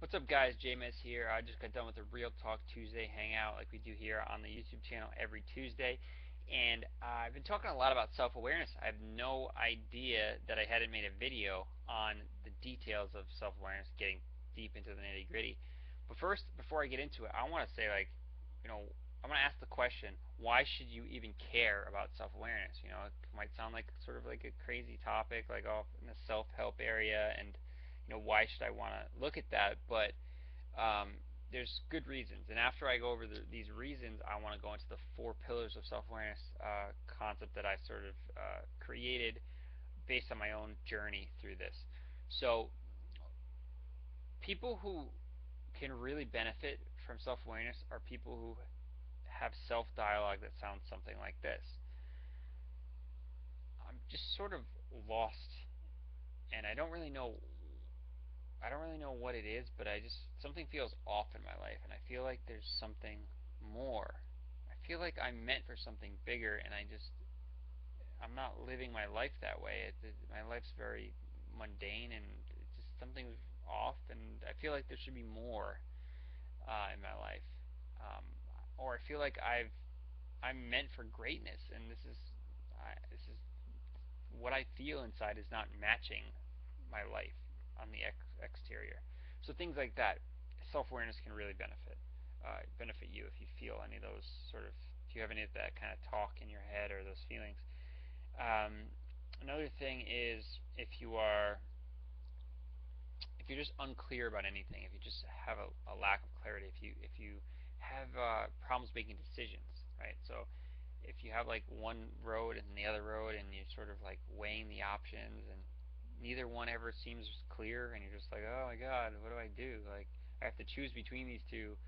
What's up, guys? JMS here. I just got done with a Real Talk Tuesday hangout like we do here on the YouTube channel every Tuesday. And I've been talking a lot about self-awareness. I have no idea that I hadn't made a video on the details of self-awareness, getting deep into the nitty-gritty. But first, before I get into it, I want to say, you know, I want to ask the question, why should you even care about self-awareness? It might sound like sort of like a crazy topic, like in the self-help area, and why should I want to look at that? But there's good reasons. And after I go over these reasons, I want to go into the four pillars of self-awareness concept that I sort of created based on my own journey through this. So people who can really benefit from self-awareness are people who have self-dialogue that sounds something like this. I'm just sort of lost, and I don't really know what it is, but I just something feels off in my life, and I feel like there's something more. I feel like I'm meant for something bigger, and I'm not living my life that way. My life's very mundane, and it's just something's off, and I feel like there should be more in my life, um, or I feel like I'm meant for greatness, and this is what I feel inside is not matching my life on the exterior. So things like that, self-awareness can really benefit you if you feel any of those sort of, if you have any of that kind of talk in your head or those feelings. Another thing is if you're just unclear about anything, if you just have a lack of clarity, if you have problems making decisions, right? So if you have like one road and the other road, and you're sort of like weighing the options, and neither one ever seems clear, and you're just like, oh my god, what do I do? Like, I have to choose between these two,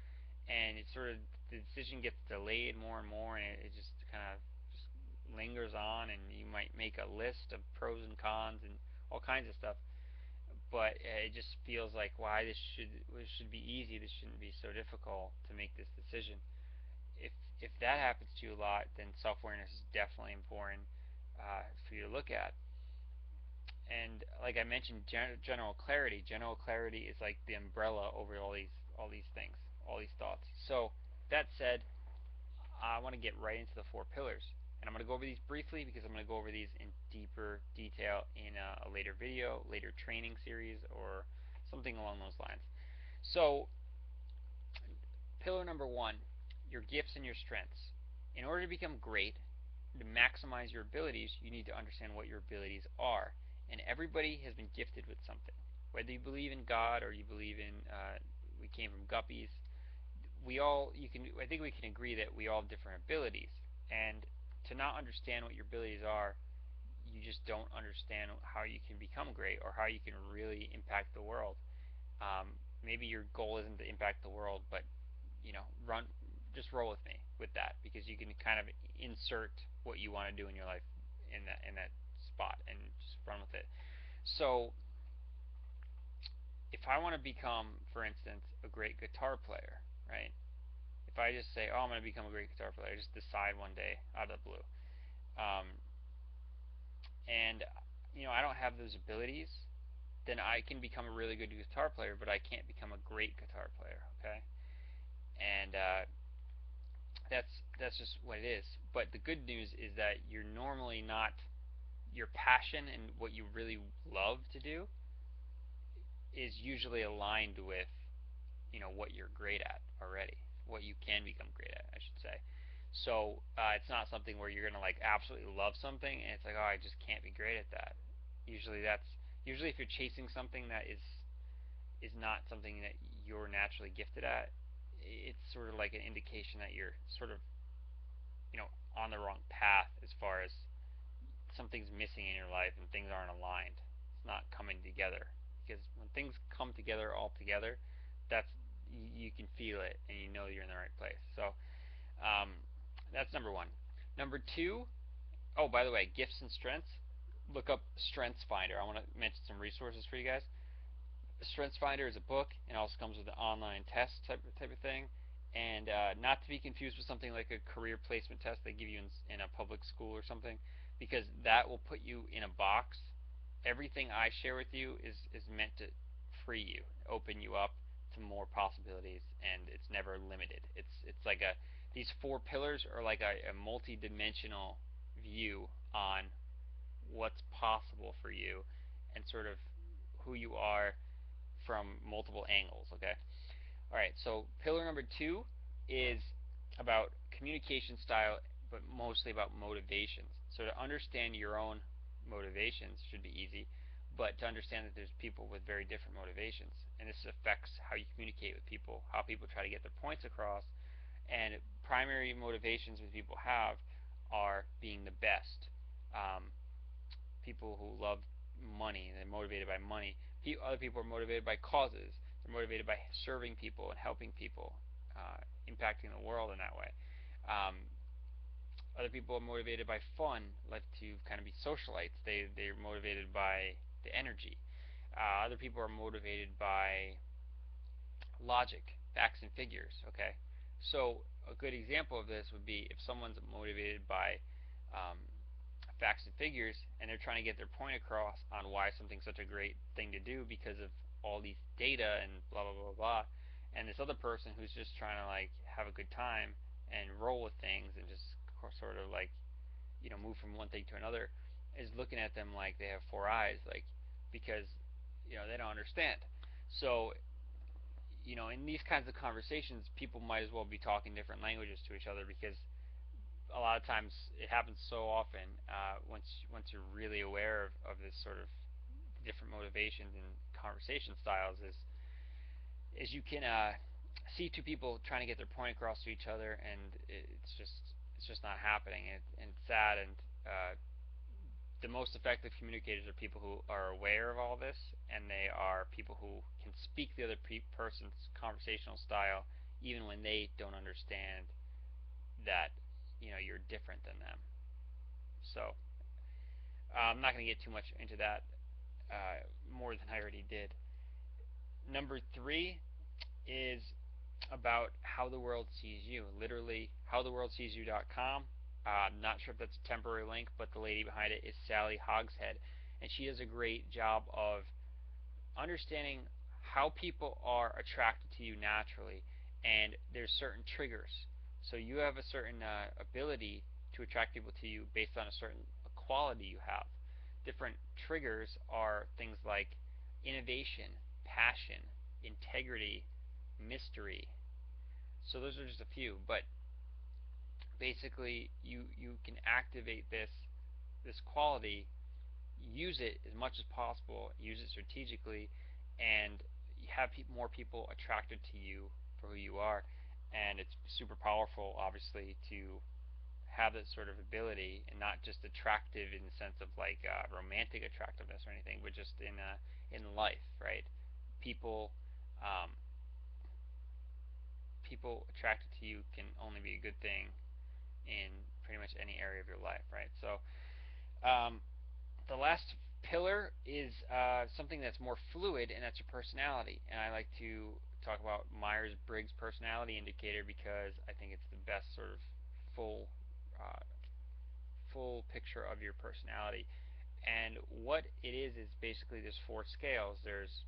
and it's sort of, the decision gets delayed more and more, and it just kind of just lingers on, and you might make a list of pros and cons and all kinds of stuff, but it just feels like, why, this should be easy, this shouldn't be so difficult to make this decision. If that happens to you a lot, then self-awareness is definitely important for you to look at. And like I mentioned, general clarity. General clarity is like the umbrella over all these things, all these thoughts. So that said, I want to get right into the four pillars, and I'm going to go over these briefly because I'm going to go over these in deeper detail in a later video, later training series, or something along those lines. So pillar number one, your gifts and your strengths. In order to become great, to maximize your abilities, you need to understand what your abilities are. And everybody has been gifted with something. Whether you believe in God or you believe in we came from guppies, I think we can agree that we all have different abilities. And to not understand what your abilities are, you just don't understand how you can become great or how you can really impact the world. Maybe your goal isn't to impact the world, but run, just roll with me with that, because you can kind of insert what you want to do in your life in that spot and just run with it. So if I want to become, for instance, a great guitar player, right? If I just say, oh, I'm going to become a great guitar player, I just decide one day out of the blue, um, and I don't have those abilities, then I can become a really good guitar player, but I can't become a great guitar player. Okay, and that's just what it is. But the good news is that you're normally not, your passion and what you really love to do is usually aligned with what you're great at already, what you can become great at, I should say. So it's not something where you're gonna like absolutely love something and it's like, oh, I just can't be great at that. Usually if you're chasing something that is not something that you're naturally gifted at, it's sort of like an indication that you're sort of on the wrong path, as far as something's missing in your life and things aren't aligned. It's not coming together, because when things come together all together, that's, you can feel it and you know you're in the right place. So um, that's number one. Number two, oh, by the way, gifts and strengths. Look up Strengths Finder. I want to mention some resources for you guys. Strengths Finder is a book, and also comes with an online test type of thing. And not to be confused with something like a career placement test they give you in a public school or something, because that will put you in a box. Everything I share with you is meant to free you, open you up to more possibilities, and it's never limited. It's like a these four pillars are like a multi-dimensional view on what's possible for you and sort of who you are from multiple angles. Okay. All right. So pillar number two is about communication style, but mostly about motivations. So to understand your own motivations should be easy, but to understand that there's people with very different motivations, and this affects how you communicate with people, how people try to get their points across, and primary motivations that people have are being the best. People who love money and they're motivated by money. Other people are motivated by causes. They're motivated by serving people and helping people, impacting the world in that way. Um, Other people are motivated by fun, like to kind of be socialites. They're motivated by the energy. Other people are motivated by logic, facts and figures. Okay, so a good example of this would be if someone's motivated by um, facts and figures, and they're trying to get their point across on why something's such a great thing to do because of all these data and blah blah blah blah. And this other person who's just trying to like have a good time and roll with things and just sort of like move from one thing to another is looking at them like they have four eyes, like because they don't understand. So in these kinds of conversations, people might as well be talking different languages to each other because a lot of times it happens so often once you're really aware of this sort of different motivations and conversation styles is you can see two people trying to get their point across to each other, and it's just not happening, and it's sad. And the most effective communicators are people who are aware of all this, and they are people who can speak the other person's conversational style even when they don't understand that you're different than them. So I'm not going to get too much into that, more than I already did. Number three is about how the world sees you. Literally, howtheworldseesyou.com. I'm not sure if that's a temporary link, but the lady behind it is Sally Hogshead, and she does a great job of understanding how people are attracted to you naturally, and there's certain triggers. So you have a certain ability to attract people to you based on a certain quality you have. Different triggers are things like innovation, passion, integrity, mystery. So those are just a few, but basically you can activate this quality, use it as much as possible, use it strategically, and have more people attracted to you for who you are. And it's super powerful, obviously, to have that sort of ability, and not just attractive in the sense of like romantic attractiveness or anything, but just in life, right? People um, people attracted to you can only be a good thing in pretty much any area of your life, right? So the last pillar is something that's more fluid, and that's your personality. And I like to talk about Myers-Briggs Personality Indicator because I think it's the best sort of full uh, full picture of your personality. And what it is basically there's four scales. There's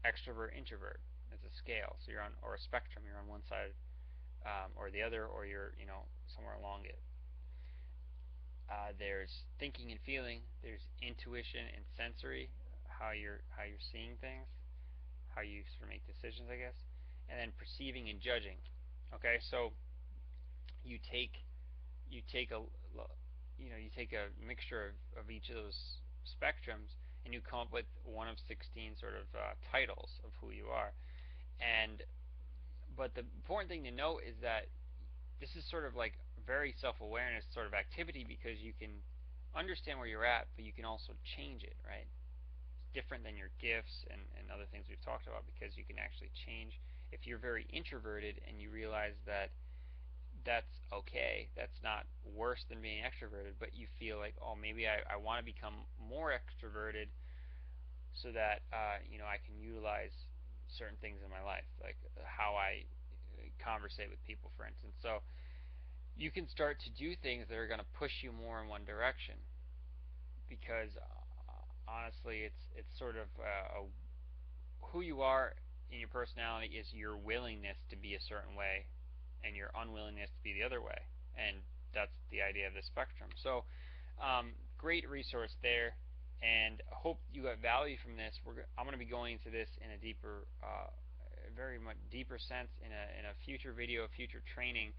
extrovert, introvert. It's a scale, so you're on, or a spectrum. You're on one side or the other, or you're somewhere along it. There's thinking and feeling. There's intuition and sensory, how you're seeing things, how you sort of make decisions, I guess, and then perceiving and judging. Okay, so you take you take a you take a mixture of each of those spectrums, and you come up with one of 16 sort of titles of who you are. And but the important thing to note is that this is sort of like very self-awareness sort of activity, because you can understand where you're at, but you can also change it, right? It's different than your gifts and other things we've talked about, because you can actually change. If you're very introverted and you realize that that's okay, that's not worse than being extroverted, but you feel like, oh, maybe I want to become more extroverted so that I can utilize certain things in my life, like how I conversate with people, for instance. So you can start to do things that are going to push you more in one direction, because honestly, it's sort of who you are in your personality is your willingness to be a certain way and your unwillingness to be the other way, and that's the idea of the spectrum. So great resource there, and I hope you got value from this. I'm going to be going into this in a deeper, very much deeper sense in a future video, future training.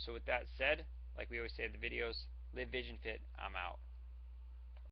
So with that said, like we always say in the videos, live vision fit. I'm out.